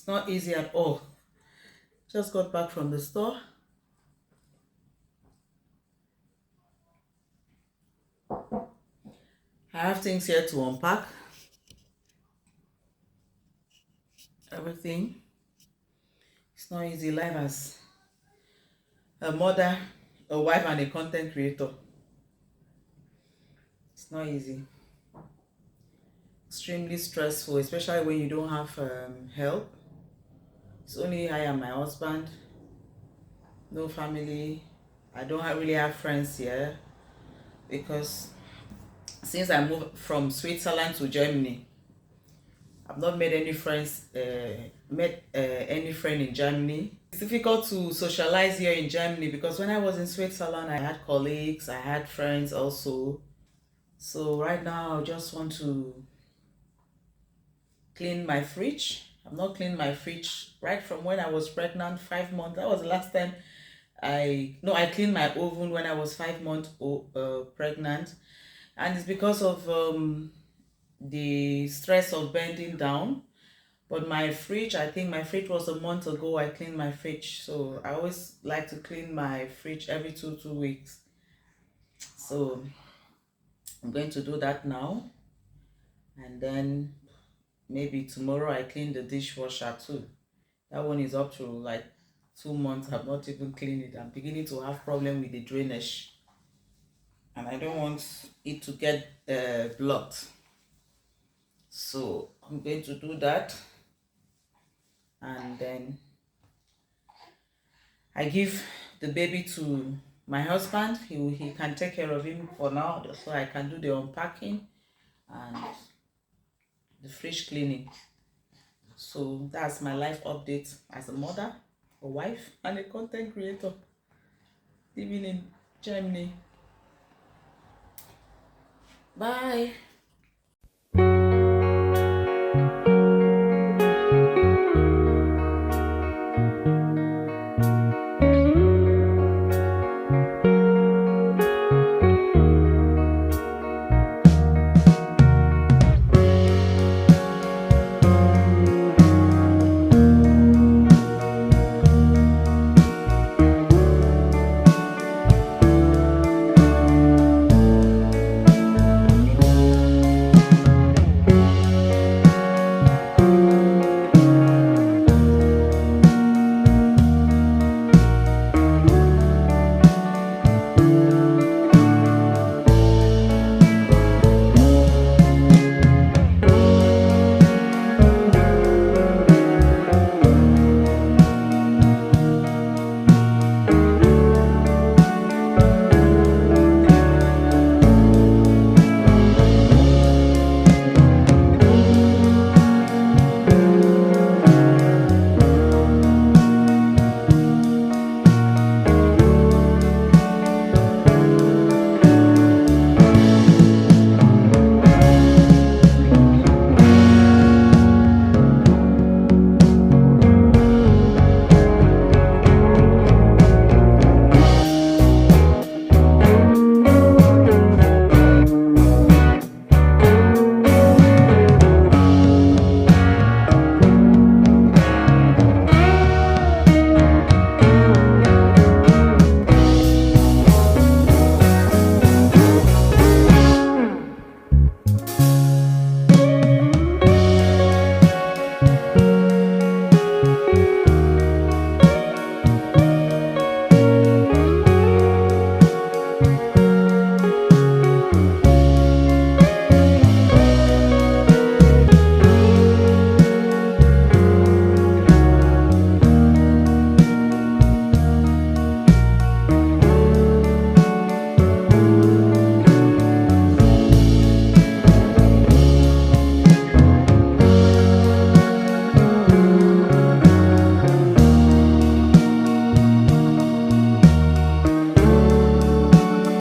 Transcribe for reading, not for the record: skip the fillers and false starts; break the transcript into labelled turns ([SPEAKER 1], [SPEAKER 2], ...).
[SPEAKER 1] It's not easy at all. Just got back from the store. I have things here to unpack. Everything. It's not easy. Life as a mother, a wife, and a content creator. It's not easy. Extremely stressful, especially when you don't have help. It's only I and my husband. No family. I don't really have friends here because since I moved from Switzerland to Germany, I've not made any friends. Met any friend in Germany. It's difficult to socialize here in Germany because when I was in Switzerland, I had colleagues, I had friends also. So right now, I just want to clean my fridge. I've not cleaned my fridge right from when I was pregnant, 5 months. That was the last time I cleaned my oven when I was 5 months pregnant, and it's because of the stress of bending down. But my fridge, I think my fridge was a month ago. I cleaned my fridge, so I always like to clean my fridge every two weeks. So I'm going to do that now, and then maybe tomorrow I clean the dishwasher too. That one is up to like 2 months. I've not even cleaned it. I'm beginning to have problem with the drainage, and I don't want it to get blocked. So I'm going to do that, and then I give the baby to my husband. He can take care of him for now, so I can do the unpacking and the fridge cleaning. So that's my life update as a mother, a wife, and a content creator living in Germany. Bye.